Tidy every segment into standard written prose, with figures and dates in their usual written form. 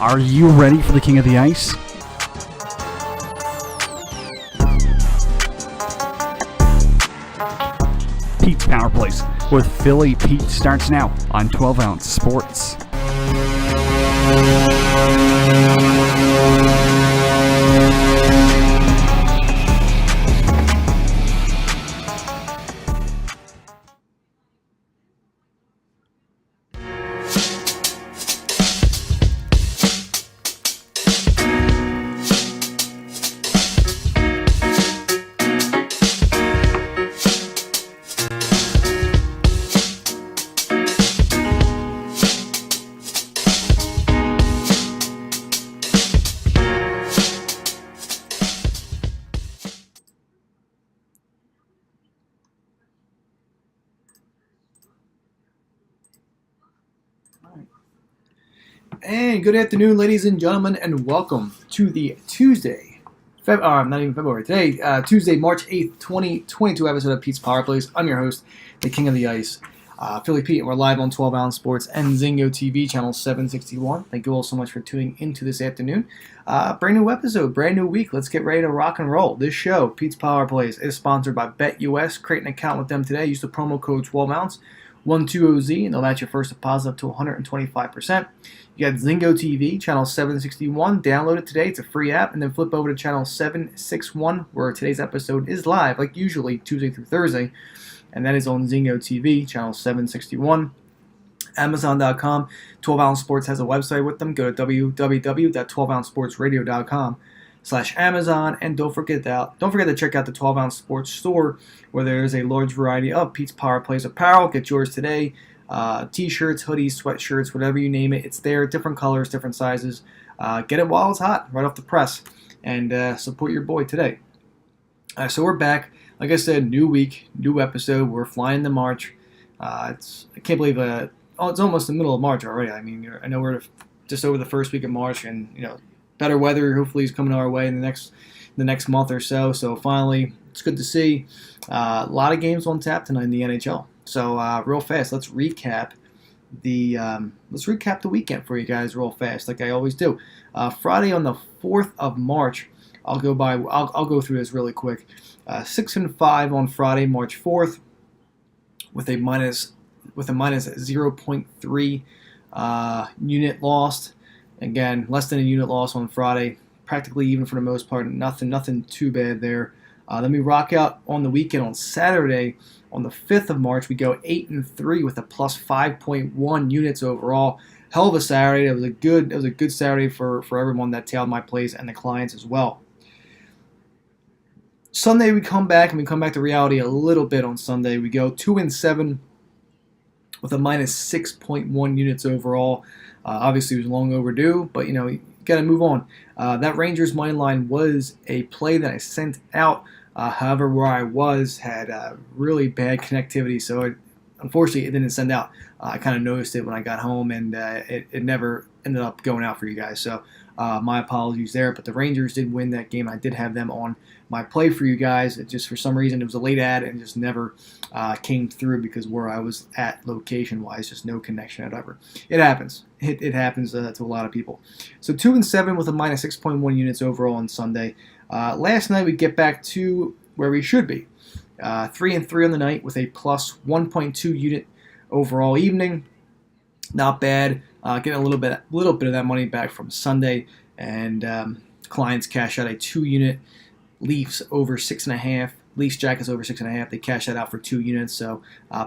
Are you ready for the King of the Ice? Pete's Power Plays with Philly Pete starts now on 12 Ounce Sports. And good afternoon, ladies and gentlemen, and welcome to the Tuesday, not even February, today, Tuesday, March 8th, 2022 episode of Pete's Power Plays. I'm your host, the King of the Ice, Philly Pete, and we're live on 12 Ounce Sports and Zingo TV, channel 761. Thank you all so much for tuning into this afternoon. Brand new episode, brand new week. Let's get ready to rock and roll. This show, Pete's Power Plays, is sponsored by BetUS. Create an account with them today. Use the promo code 12 Ounce. 120Z, and they'll match your first deposit up to 125%. You got Zingo TV, channel 761. Download it today. It's a free app, and then flip over to channel 761, where today's episode is live, like usually, Tuesday through Thursday, and that is on Zingo TV, channel 761. Amazon.com. 12 Ounce Sports has a website with them. Go to www.12ouncesportsradio.com/Amazon, and don't forget to check out the 12 Ounce Sports store, where there is a large variety of Pete's Power Plays apparel. Get yours today. T-shirts, hoodies, sweatshirts, whatever you name it, it's there. Different colors, different sizes. Get it while it's hot, right off the press, and support your boy today. So we're back. Like I said, new week, new episode. We're flying to March. I can't believe it's almost the middle of March already. I mean, I know we're just over the first week of March, and better weather hopefully is coming our way in the next month or so. So finally, it's good to see. A lot of games on tap tonight in the NHL. So real fast, let's recap the weekend for you guys real fast, like I always do. Friday on the 4th of March, I'll go through this really quick. 6-5 on Friday, March 4th, with a minus 0.3 unit lost. Again, less than a unit loss on Friday, practically even for the most part. Nothing too bad there. Then we rock out on the weekend on Saturday. On the 5th of March, we go 8-3 with a plus 5.1 units overall. Hell of a Saturday. It was a good Saturday for everyone that tailed my plays and the clients as well. Sunday we come back to reality a little bit on Sunday. We go 2-7 with a minus 6.1 units overall. Obviously, it was long overdue, but you got to move on. That Rangers money line was a play that I sent out. However, where I was had really bad connectivity, so unfortunately it didn't send out. I kind of noticed it when I got home, and it never ended up going out for you guys. So my apologies there. But the Rangers did win that game. I did have them on my play for you guys. It just, for some reason, it was a late ad and just never came through because where I was at location-wise, just no connection whatever. It happens. It happens to a lot of people. So 2-7 with a minus 6.1 units overall on Sunday. Last night we get back to where we should be. 3-3 on the night with a plus 1.2 unit overall evening. Not bad. Getting a little bit of that money back from Sunday, and clients cash out a 2-unit Leafs over 6.5. Leafs Jackets over 6.5. They cash that out for 2 units, so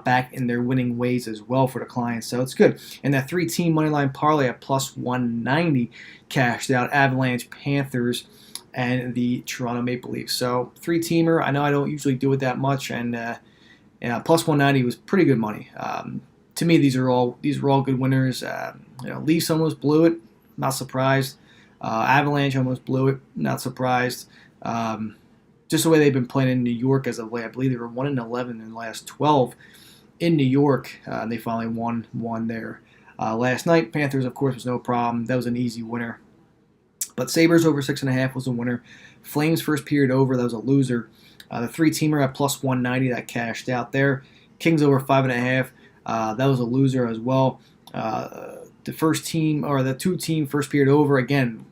back in their winning ways as well for the clients. So it's good. And that 3-team moneyline parlay at plus 190 cashed out. Avalanche, Panthers, and the Toronto Maple Leafs. So 3-teamer. I know I don't usually do it that much, and plus 190 was pretty good money. To me, these are all good winners. Leafs almost blew it. Not surprised. Avalanche almost blew it. Not surprised. Just the way they've been playing in New York as of late. I believe they were 1-11 in the last 12 in New York. And they finally won there last night. Panthers, of course, was no problem. That was an easy winner. But Sabres over 6.5 was a winner. Flames first period over, that was a loser. The 3-teamer at plus 190, that cashed out there. Kings over 5.5, that was a loser as well. the first team or the two-team first period over. Again,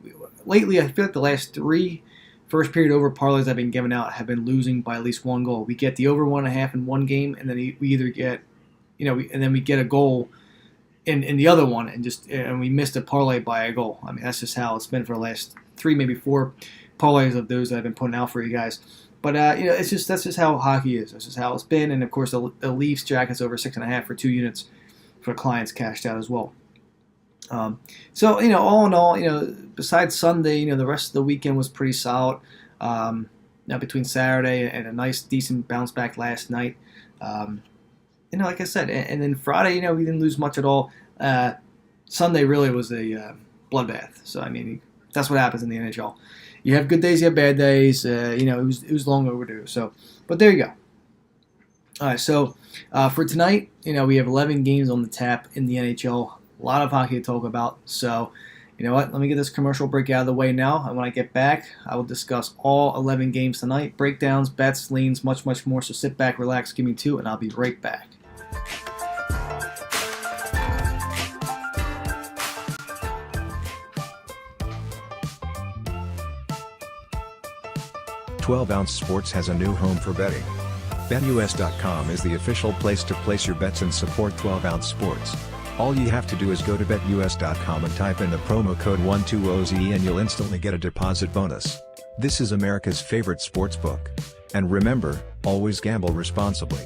lately I feel like the last three first period over parlays I've been giving out have been losing by at least one goal. We get the over 1.5 in one game, and then we either get, and then we get a goal in the other one, and we missed a parlay by a goal. I mean, that's just how it's been for the last 3, maybe 4 parlays of those that I've been putting out for you guys. But that's just how hockey is. That's just how it's been. And of course, the Leafs Jackets over 6.5 for 2 units for clients cashed out as well. So all in all, besides Sunday, the rest of the weekend was pretty solid. Now between Saturday and a nice, decent bounce back last night. Like I said, and then Friday, we didn't lose much at all. Sunday really was a bloodbath. So I mean, that's what happens in the NHL. You have good days, you have bad days. It was long overdue. So, but there you go. All right, so for tonight, we have 11 games on the tap in the NHL. A lot of hockey to talk about. So, you know what? Let me get this commercial break out of the way now. And when I get back, I will discuss all 11 games tonight. Breakdowns, bets, leans, much, much more. So sit back, relax, give me 2, and I'll be right back. Ounce Sports has a new home for betting. BetUS.com is the official place to place your bets and support 12-ounce sports. All you have to do is go to BetUS.com and type in the promo code 120Z and you'll instantly get a deposit bonus. This is America's favorite sports book. And remember, always gamble responsibly.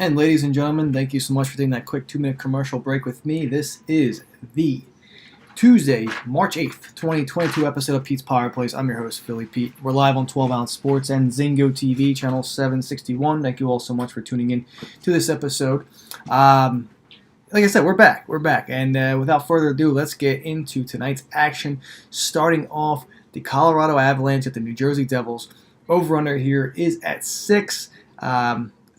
And ladies and gentlemen, thank you so much for taking that quick 2-minute commercial break with me. This is the Tuesday, March 8th, 2022 episode of Pete's Power Plays. I'm your host, Philly Pete. We're live on 12-ounce sports and Zingo TV, channel 761. Thank you all so much for tuning in to this episode. Like I said, we're back. And without further ado, let's get into tonight's action. Starting off, the Colorado Avalanche at the New Jersey Devils. Over-under here is at 6.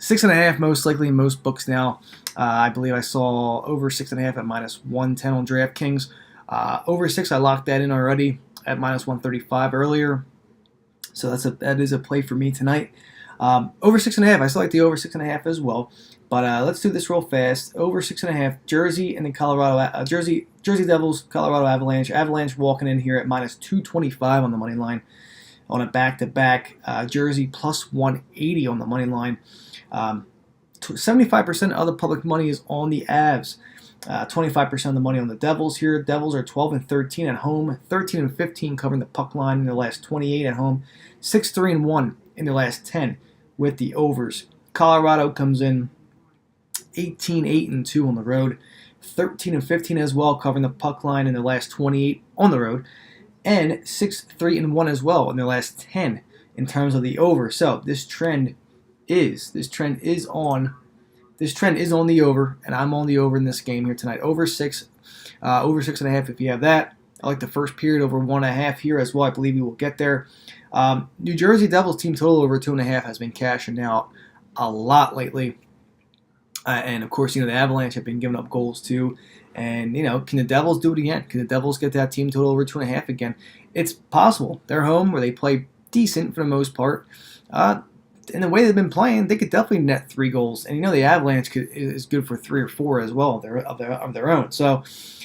6.5 most likely in most books now. I believe I saw over 6.5 at -110 on DraftKings. Over 6, I locked that in already at -135 earlier. So that is a play for me tonight. Over 6.5, I still like the over 6.5 as well. But let's do this real fast. Over 6.5, Jersey and the Jersey Devils, Colorado Avalanche. Avalanche walking in here at -225 on the money line on a back-to-back. Jersey +180 on the money line. 75% of the public money is on the Avs. 25% of the money on the Devils here. Devils are 12-13 at home, 13-15 covering the puck line in their last 28 at home, 6-3-1 in their last 10 with the overs. Colorado comes in 18-8-2 on the road, 13-15 as well covering the puck line in their last 28 on the road, and 6-3-1 as well in their last 10 in terms of the over. So this trend is on the over, and I'm on the over in this game here tonight. Over 6, over 6.5 if you have that. I like the first period over 1.5 here as well. I believe we will get there. New Jersey Devils team total over 2.5 has been cashing out a lot lately. And of course, the Avalanche have been giving up goals too. And, can the Devils do it again? Can the Devils get that team total over 2.5 again? It's possible. They're home where they play decent for the most part. In the way they've been playing, they could definitely net 3 goals. And the Avalanche is good for 3 or 4 as well of their own. So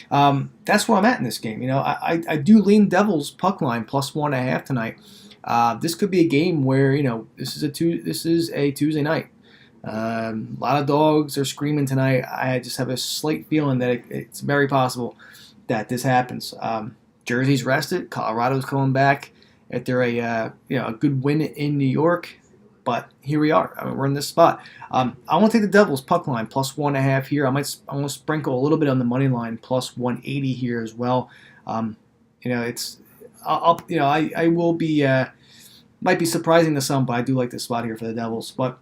that's where I'm at in this game. I do lean Devils puck line +1.5 tonight. This could be a game where this is a Tuesday night. A lot of dogs are screaming tonight. I just have a slight feeling that it's very possible that this happens. Jersey's rested. Colorado's coming back after a good win in New York. But here we are. We're in this spot. I want to take the Devils puck line plus 1.5 here. I want to sprinkle a little bit on the money line plus 180 here as well. I will be might be surprising to some, but I do like this spot here for the Devils. But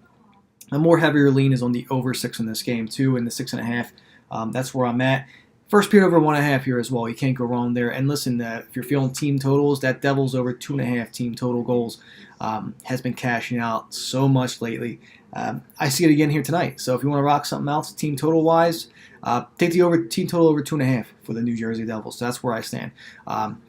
a more heavier lean is on the over 6 in this game too, and the 6.5. That's where I'm at. First period over 1.5 here as well. You can't go wrong there. And listen, if you're feeling team totals, that Devils over 2.5 team total goals has been cashing out so much lately. I see it again here tonight. So if you want to rock something else team total wise, take the team total over 2.5 for the New Jersey Devils. So that's where I stand.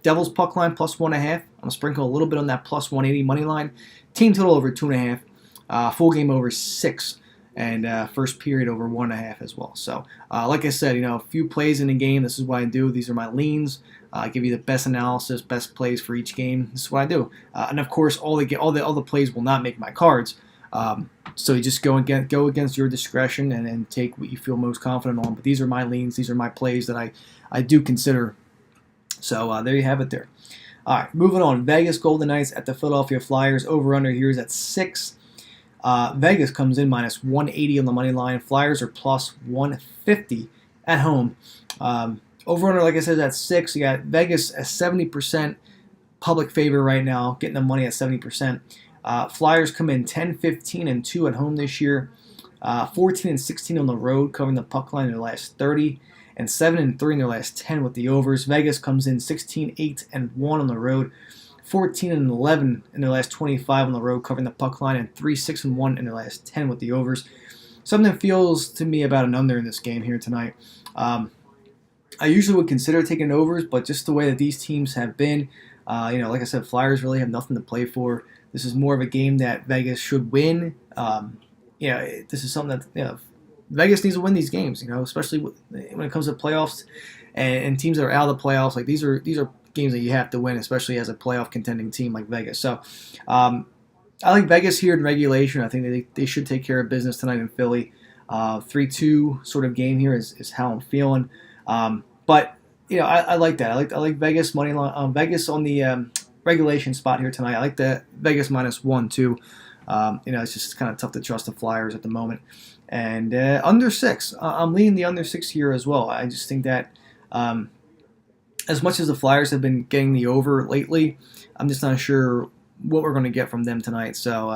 Devils puck line plus 1.5. I'm gonna sprinkle a little bit on that plus 180 money line. Team total over 2.5. Full game over 6. And first period over 1.5 as well. So, like I said, a few plays in the game. This is what I do. These are my leans. I give you the best analysis, best plays for each game. This is what I do. And of course, all the plays will not make my cards. So you just go against your discretion and take what you feel most confident on. But these are my leans. These are my plays that I do consider. So there you have it there. All right, moving on. Vegas Golden Knights at the Philadelphia Flyers. Over under here is at 6. Vegas comes in minus 180 on the money line. Flyers are plus 150 at home. Over under, like I said, at 6. You got Vegas at 70% public favor right now, getting the money at 70%. Flyers come in 10-15-2 at home this year. 14-16 on the road, covering the puck line in their last 30, and 7-3 in their last 10 with the overs. Vegas comes in 16-8-1 on the road. 14-11 in their last 25 on the road, covering the puck line, and 3-6-1 in their last 10 with the overs. Something feels to me about an under in this game here tonight. I usually would consider taking overs, but just the way that these teams have been, like I said, Flyers really have nothing to play for. This is more of a game that Vegas should win. This is something that Vegas needs to win these games. Especially when it comes to playoffs and teams that are out of the playoffs. Like these are games that you have to win, especially as a playoff contending team like Vegas. So I like Vegas here in regulation. I think they should take care of business tonight in Philly. 3-2 sort of game here is how I'm feeling. But I like that. I like Vegas money line. Vegas on the regulation spot here tonight. I like the Vegas minus 1 too. It's just kind of tough to trust the Flyers at the moment. And under 6. I'm leaning the under 6 here as well. I just think that as much as the Flyers have been getting the over lately, I'm just not sure what we're going to get from them tonight. So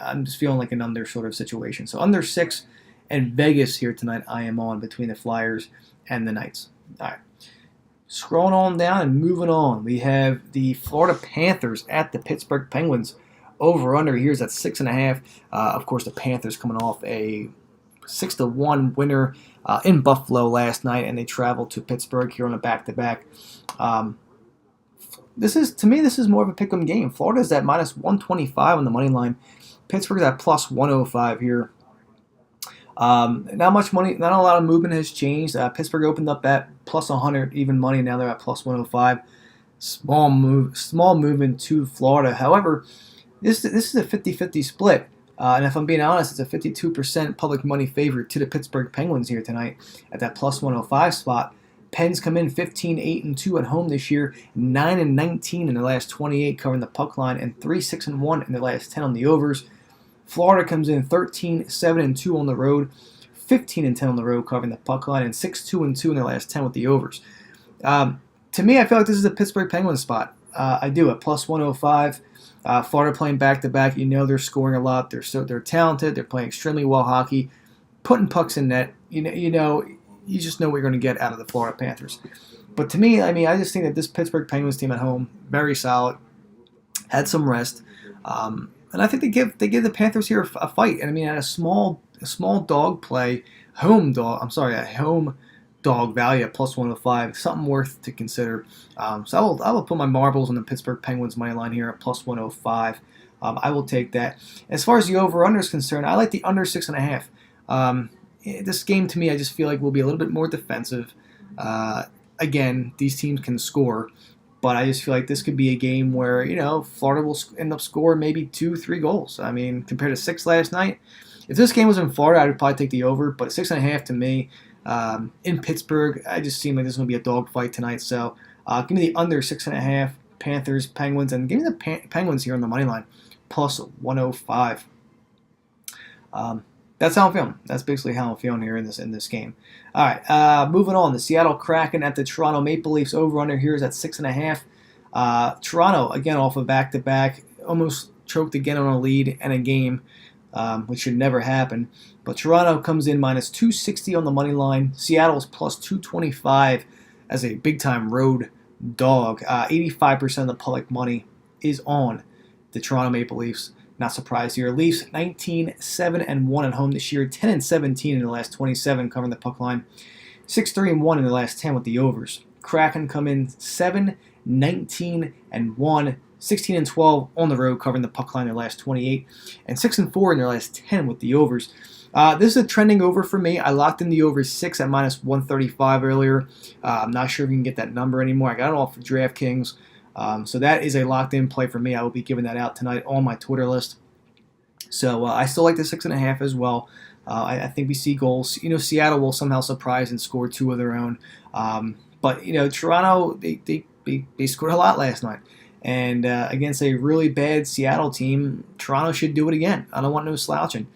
I'm just feeling like an under sort of situation. So under 6 and Vegas here tonight, I am on between the Flyers and the Knights. All right. Scrolling on down and moving on, we have the Florida Panthers at the Pittsburgh Penguins. Over under here is at 6.5. Of course, the Panthers coming off a 6-1 winner in Buffalo last night, and they traveled to Pittsburgh here on a back-to-back. This is more of a pick'em game. Florida's at minus 125 on the money line. Pittsburgh's at plus 105 here. Not much money, not a lot of movement has changed. Pittsburgh opened up at plus 100 even money. Now they're at plus 105. Small movement to Florida. However, this is a 50-50 split. And if I'm being honest, it's a 52% public money favorite to the Pittsburgh Penguins here tonight at that plus 105 spot. Pens come in 15-8-2 at home this year, 9-19 in their last 28 covering the puck line, and 3-6-1 in their last 10 on the overs. Florida comes in 13-7-2 on the road, 15-10 on the road covering the puck line, and 6-2-2 in their last 10 with the overs. To me, I feel like this is a Pittsburgh Penguins spot. I do at plus 105. Florida playing back-to-back. They're scoring a lot. They're talented. They're playing extremely well hockey, putting pucks in net. You just know what you're going to get out of the Florida Panthers. But to me, I just think that this Pittsburgh Penguins team at home, very solid, had some rest, and I think they give the Panthers here a fight. And at a small dog play, a home dog value at plus 105, something worth to consider. So I will put my marbles on the Pittsburgh Penguins money line here at plus 105. I will take that. As far as the over/under is concerned, I like the under 6.5. This game, to me, I just feel like will be a little bit more defensive. Again, these teams can score, but I just feel like this could be a game where, Florida will end up scoring maybe 2-3 goals. Compared to 6 last night, If this game was in Florida, I would probably take the over, but 6.5 to me in Pittsburgh, I just seem like this is going to be a dogfight tonight. So give me the under 6.5, Panthers, Penguins, and give me the Penguins here on the money line, plus 105. That's how I'm feeling. That's basically how I'm feeling here in this game. All right, moving on. The Seattle Kraken at the Toronto Maple Leafs. Over-under here is at 6.5. Toronto, again, off a back-to-back, almost choked again on a lead and a game, which should never happen. But Toronto comes in minus 260 on the money line. Seattle's plus 225 as a big-time road dog. 85% of the public money is on the Toronto Maple Leafs. Not surprised here. Leafs 19-7-1 at home this year, 10-17 in the last 27 covering the puck line, 6-3-1 in the last 10 with the overs. Kraken come in 7-19-1, 16-12 on the road covering the puck line in their last 28, and 6-4 in their last 10 with the overs. This is a trending over for me. I locked in the over 6 at minus 135 earlier. I'm not sure if you can get that number anymore. I got it off of DraftKings. So that is a locked-in play for me. I will be giving that out tonight on my Twitter list. So I still like the 6.5 as well. I think we see goals. Seattle will somehow surprise and score 2 of their own. But Toronto, they scored a lot last night. And against a really bad Seattle team, Toronto should do it again. I don't want no slouching.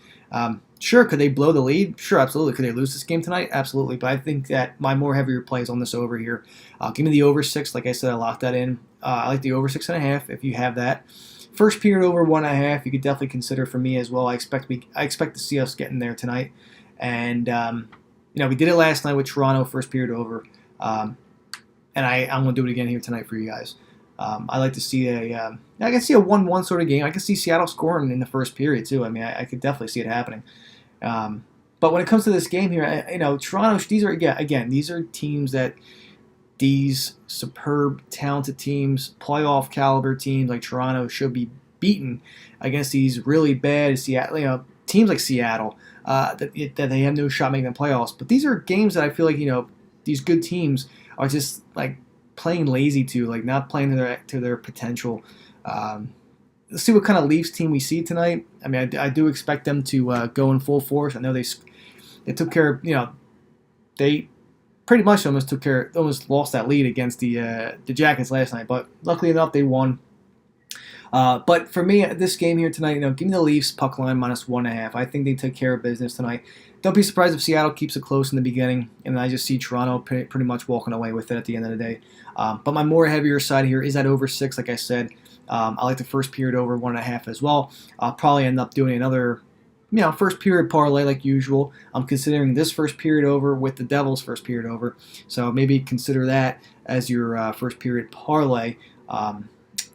Sure, could they blow the lead? Sure, absolutely. Could they lose this game tonight? Absolutely. But I think that my more heavier play is on this over here. Give me the over 6. Like I said, I locked that in. I like the over 6.5 if you have that. First period over 1.5. You could definitely consider for me as well. I expect to see us getting there tonight. And we did it last night with Toronto, first period over. And I'm going to do it again here tonight for you guys. I like to see I can see a 1-1 sort of game. I can see Seattle scoring in the first period too. I mean, I could definitely see it happening. But when it comes to this game here, Toronto. These are teams that these superb, talented teams, playoff caliber teams like Toronto should be beaten against these really bad Seattle, teams like Seattle that they have no shot making the playoffs. But these are games that I feel like these good teams are just like playing lazy to, like not playing to their potential. Let's see what kind of Leafs team we see tonight. I mean, I do expect them to go in full force. I know they took care of, they pretty much almost lost that lead against the Jackets last night, but luckily enough they won. But for me, this game here tonight, give me the Leafs puck line minus 1.5. I think they took care of business tonight. Don't be surprised if Seattle keeps it close in the beginning, and I just see Toronto pretty much walking away with it at the end of the day. But my more heavier side here is at over 6, like I said. I like the first period over 1.5 as well. I'll probably end up doing another, first period parlay like usual. I'm considering this first period over with the Devils' first period over. So maybe consider that as your first period parlay. Got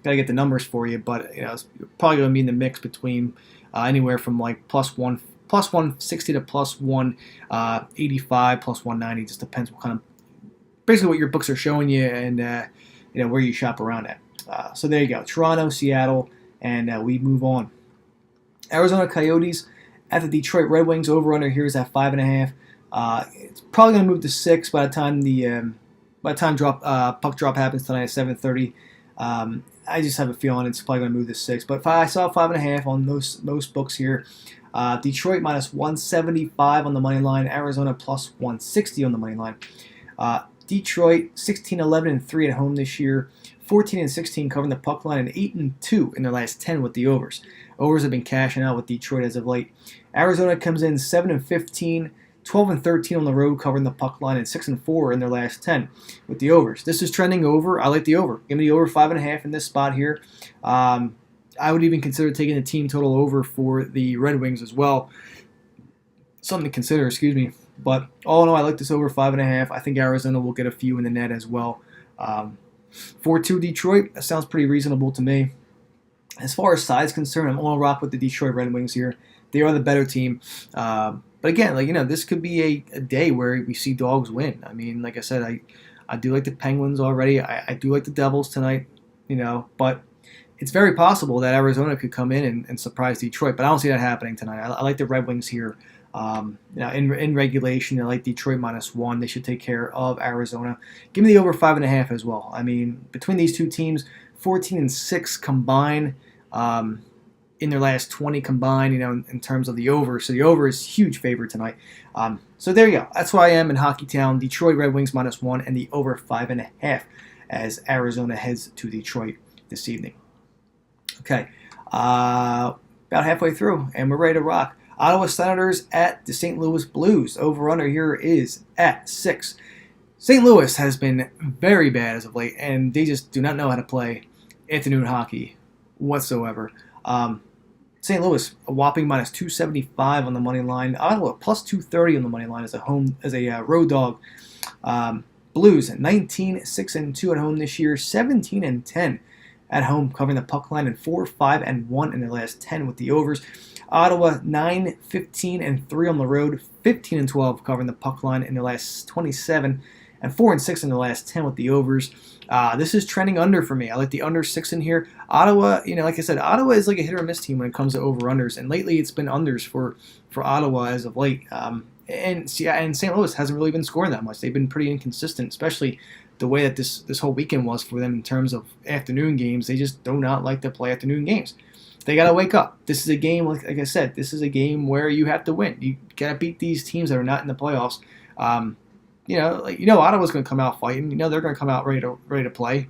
to get the numbers for you, but it's probably going to be in the mix between anywhere from like plus 160 to plus 185, plus 190. Just depends what kind of, basically what your books are showing you and where you shop around at. So there you go, Toronto, Seattle, and we move on. Arizona Coyotes at the Detroit Red Wings. Over/under here is at 5.5. It's probably going to move to 6 by the time puck drop happens tonight at 7:30. I just have a feeling it's probably going to move to 6. But I saw 5.5 on most books here. Detroit minus 175 on the money line. Arizona plus 160 on the money line. Detroit 16-11-3 at home this year. 14-16 covering the puck line, and 8-2 in their last 10 with the overs. Overs have been cashing out with Detroit as of late. Arizona comes in 7-15, 12-13 on the road covering the puck line, and 6-4 in their last 10 with the overs. This is trending over. I like the over. Give me the over 5.5 in this spot here. I would even consider taking the team total over for the Red Wings as well. Something to consider, excuse me. But all in all, I like this over 5.5. I think Arizona will get a few in the net as well. 4-2 Detroit, that sounds pretty reasonable to me. As far as size concerned, I'm all rock with the Detroit Red Wings here. They are the better team. But again, this could be a day where we see dogs win. I mean, like I said, I do like the Penguins already. I do like the Devils tonight, but it's very possible that Arizona could come in and surprise Detroit. But I don't see that happening tonight. I like the Red Wings here. In regulation, I like Detroit minus 1. They should take care of Arizona. Give me the over 5.5 as well. I mean, between these two teams, 14-6 combined. in their last 20 combined, in terms of the over. So the over is huge favorite tonight. So there you go. That's where I am in Hockey Town. Detroit Red Wings -1 and the over 5.5 as Arizona heads to Detroit this evening. Okay, about halfway through, and we're ready to rock. Ottawa Senators at the St. Louis Blues. Over-under here is at 6. St. Louis has been very bad as of late, and they just do not know how to play afternoon hockey whatsoever. St. Louis, a whopping -275 on the money line. Ottawa, +230 on the money line as a road dog. Blues, 19-6-2 at home this year, 17-10 at home, covering the puck line, and 4-5-1 in their last 10 with the overs. Ottawa, 9-15-3 on the road, 15-12 covering the puck line in their last 27, and 4-6 in their last 10 with the overs. This is trending under for me. I like the under 6 in here. Ottawa, like I said, Ottawa is like a hit or miss team when it comes to over-unders, and lately it's been unders for Ottawa as of late. And St. Louis hasn't really been scoring that much. They've been pretty inconsistent, especially the way that this whole weekend was for them in terms of afternoon games. They just do not like to play afternoon games. They got to wake up. This is a game, like I said, this is a game where you have to win. You got to beat these teams that are not in the playoffs. Ottawa's going to come out fighting. They're going to come out ready to play.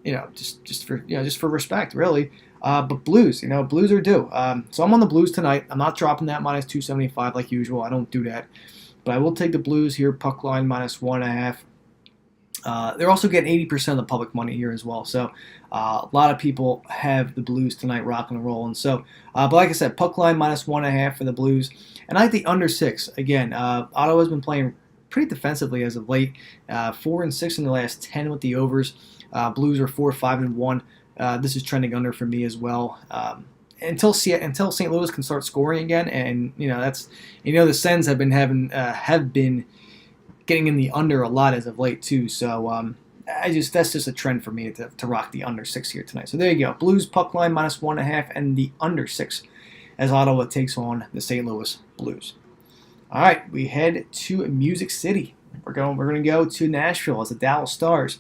Just for respect, really. But Blues, Blues are due. So I'm on the Blues tonight. I'm not dropping that -275 like usual. I don't do that. But I will take the Blues here, puck line -1.5. They're also getting 80% of the public money here as well. So a lot of people have the Blues tonight rocking and rolling. So, but like I said, puck line -1.5 for the Blues. And I like the under 6. Again, Ottawa's been playing pretty defensively as of late. 4-6 in the last 10 with the overs. Blues are 4-5-1. This is trending under for me as well. Until St. Louis can start scoring again, and the Sens have been getting in the under a lot as of late too. So that's just a trend for me to rock the under 6 here tonight. So there you go. Blues puck line -1.5 and the under 6 as Ottawa takes on the St. Louis Blues. All right, we head to Music City. We're going to go to Nashville as the Dallas Stars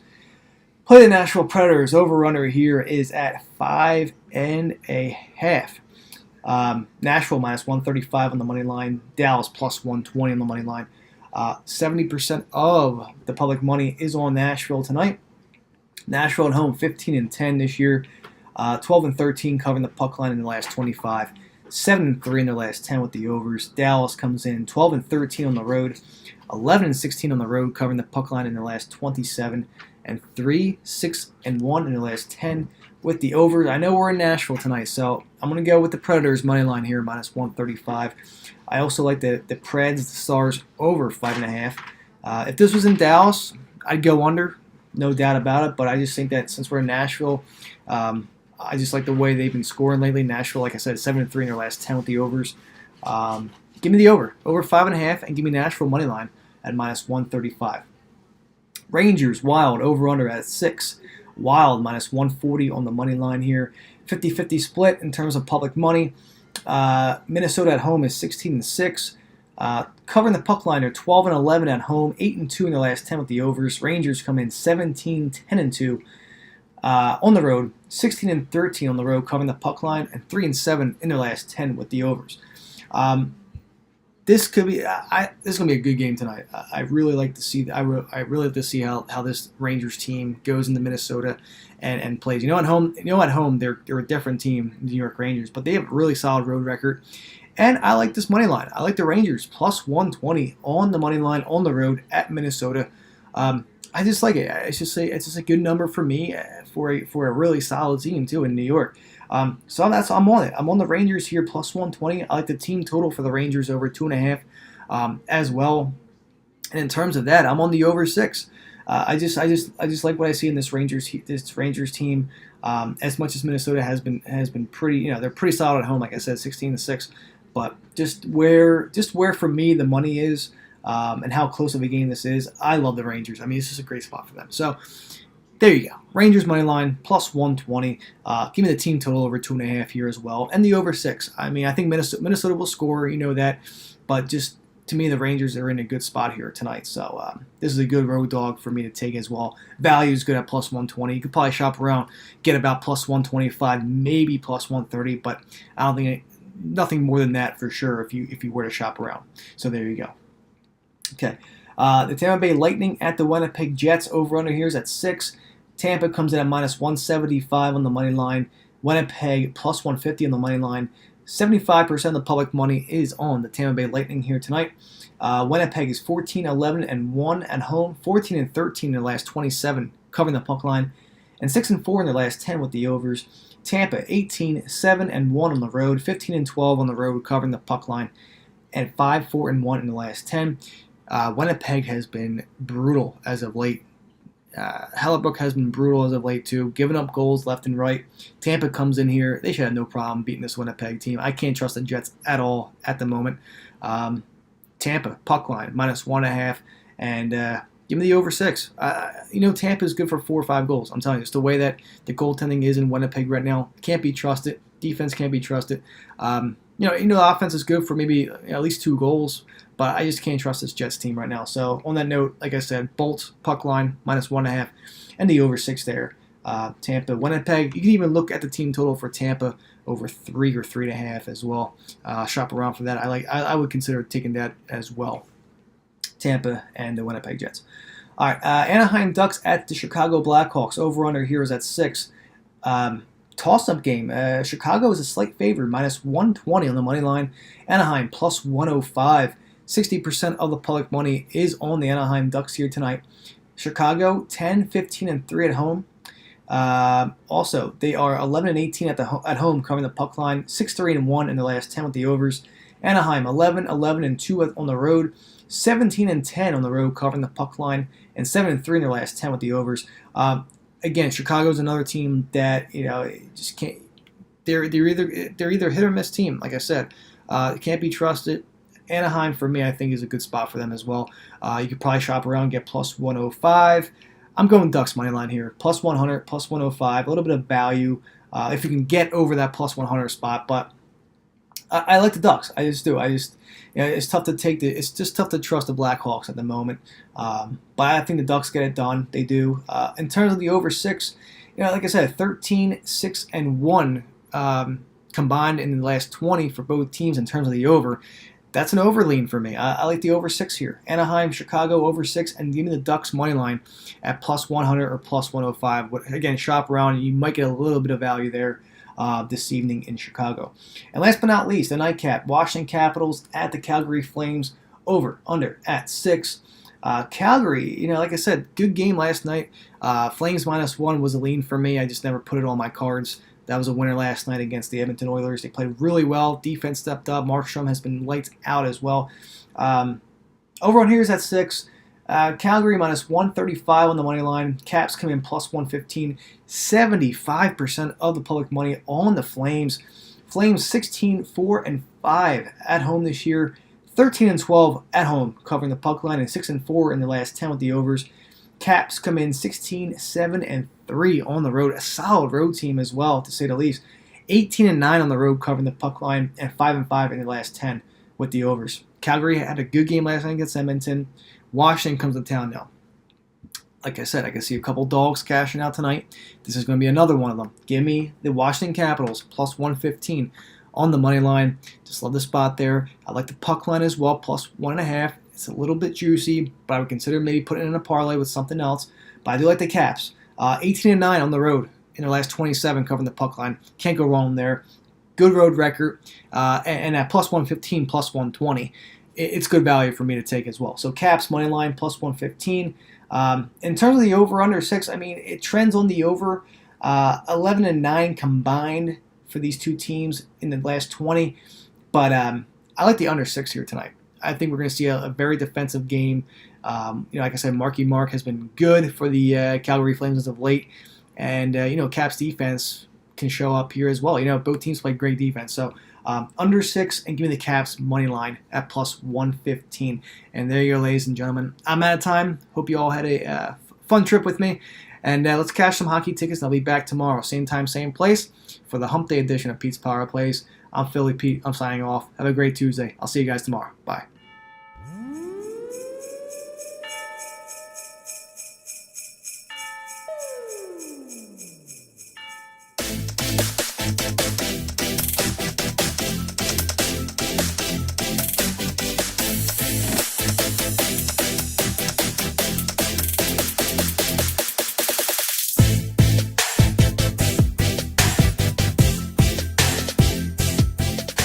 play the Nashville Predators. Over-under here is at 5.5. Nashville -135 on the money line. Dallas +120 on the money line. 70% of the public money is on Nashville tonight. Nashville at home, 15-10 this year. 12-13 covering the puck line in the last 25. 7-3 in their last 10 with the overs. Dallas comes in 12-13 on the road. 11-16 on the road covering the puck line in the last 27. And 3-6-1 in the last 10 with the overs. I know we're in Nashville tonight, so I'm going to go with the Predators money line here, -135. I also like the Preds, the Stars, over 5.5. If this was in Dallas, I'd go under, no doubt about it. But I just think that since we're in Nashville, I just like the way they've been scoring lately. Nashville, like I said, 7-3 in their last 10 with the overs. Give me the over 5.5, and give me Nashville money line at -135. Rangers, Wild, over-under at 6. Wild, -140 on the money line here. 50-50 split in terms of public money. Minnesota at home is 16-6. Covering the puck line, they're 12-11 at home, 8-2 in their last 10 with the overs. Rangers come in 17-10-2 on the road, 16-13 on the road covering the puck line, and 3-7 in their last 10 with the overs. This could be this is gonna be a good game tonight. I really like to see how this Rangers team goes into Minnesota and plays. At home they're a different team, New York Rangers, but they have a really solid road record. And I like this money line. I like the Rangers +120 on the money line on the road at Minnesota. I just like it. It's just a good number for me for a really solid team too in New York. I'm on it. I'm on the Rangers here +120. I like the team total for the Rangers over 2.5 as well. And in terms of that, I'm on the over 6. I just like what I see in this Rangers team. As much as Minnesota has been pretty, they're pretty solid at home. Like I said, 16-6. But just where for me the money is, and how close of a game this is, I love the Rangers. I mean, this is a great spot for them. So there you go. Rangers money line +120. Give me the team total over 2.5 here as well, and the over 6. I mean, I think Minnesota will score. You know that, but just to me, the Rangers are in a good spot here tonight. So this is a good road dog for me to take as well. Value is good at plus 120. You could probably shop around, get about plus 125, maybe plus 130, but I don't think nothing more than that for sure if you were to shop around. So there you go. Okay. The Tampa Bay Lightning at the Winnipeg Jets. Over-under here is at 6. Tampa comes in at minus 175 on the money line. Winnipeg plus 150 on the money line. 75% of the public money is on the Tampa Bay Lightning here tonight. Winnipeg is 14-11-1 at home, 14-13 in their last 27 covering the puck line, and 6-4 in their last 10 with the overs. Tampa 18-7-1 on the road, 15-12 on the road covering the puck line, and 5-4-1 in the last 10. Winnipeg has been brutal as of late. Hellebuck has been brutal as of late too, giving up goals left and right. Tampa comes in here. They should have no problem beating this Winnipeg team. I can't trust the Jets at all at the moment. Tampa, puck line, minus 1.5, and give me the over 6. Tampa is good for 4 or 5 goals. I'm telling you, it's the way that the goaltending is in Winnipeg right now. Can't be trusted. Defense can't be trusted. The offense is good for maybe at least 2 goals, but I just can't trust this Jets team right now. So on that note, like I said, Bolts, puck line, minus 1.5, and the over 6 there. Tampa, Winnipeg. You can even look at the team total for Tampa over 3 or 3.5 as well. Shop around for that. I would consider taking that as well. Tampa and the Winnipeg Jets. All right, Anaheim Ducks at the Chicago Blackhawks. Over under here is at 6. Toss-up game. Chicago is a slight favorite, minus 120 on the money line. Anaheim plus 105. 60% of the public money is on the Anaheim Ducks here tonight. Chicago 10-15-3 at home. Also, they are 11-18 at home covering the puck line. 6-3-1 in the last 10 with the overs. Anaheim 11-11-2 on the road. 17-10 on the road covering the puck line, and 7-3 in their last 10 with the overs. Again, Chicago's another team that just can't. They're either hit or miss team. Like I said, can't be trusted. Anaheim for me, I think, is a good spot for them as well. You could probably shop around, get plus 105. I'm going Ducks money line here, plus 100, plus 105. A little bit of value if you can get over that plus 100 spot, but. I like the Ducks. I just do. It's tough to take it's just tough to trust the Blackhawks at the moment. But I think the Ducks get it done. They do. In terms of the over 6, like I said, 13-6-1 combined in the last 20 for both teams in terms of the over. That's an over lean for me. I like the over 6 here. Anaheim, Chicago over 6, and give me the Ducks money line at plus 100 or plus 105. But again, shop around. You might get a little bit of value there. This evening in Chicago. And last but not least, the nightcap, Washington Capitals at the Calgary Flames, over, under, at 6. Calgary, like I said, good game last night. Flames minus 1 was a lean for me. I just never put it on my cards. That was a winner last night against the Edmonton Oilers. They played really well. Defense stepped up. Markstrom has been lights out as well. Over on here is at 6. Calgary minus 135 on the money line. Caps come in plus 115. 75% of the public money on the Flames. Flames 16-4-5 at home this year. 13-12 at home covering the puck line, and 6-4 in the last 10 with the overs. Caps come in 16-7-3 on the road. A solid road team as well, to say the least. 18-9 on the road covering the puck line, and 5-5 in the last 10 with the overs. Calgary had a good game last night against Edmonton. Washington comes to town now. Like I said, I can see a couple dogs cashing out tonight. This is going to be another one of them. Give me the Washington Capitals plus 115 on the money line. Just love the spot there. I like the puck line as well, plus 1.5. It's a little bit juicy, but I would consider maybe putting it in a parlay with something else. But I do like the Caps. 18-9 on the road in their last 27 covering the puck line. Can't go wrong there. Good road record. And at plus 115, plus 120. It's good value for me to take as well. So Caps money line plus 115. In terms of the over under 6, it trends on the over. 11-9 combined for these two teams in the last 20. But I like the under 6 here tonight. I think we're going to see a very defensive game. Like I said, Marky Mark has been good for the Calgary Flames as of late. And, Caps defense can show up here as well. Both teams play great defense. So under 6, and give me the Caps money line at plus 115. And there you go, ladies and gentlemen. I'm out of time. Hope you all had a fun trip with me. And let's cash some hockey tickets. And I'll be back tomorrow, same time, same place, for the Hump Day edition of Pete's Power Plays. I'm Philly Pete. I'm signing off. Have a great Tuesday. I'll see you guys tomorrow. Bye.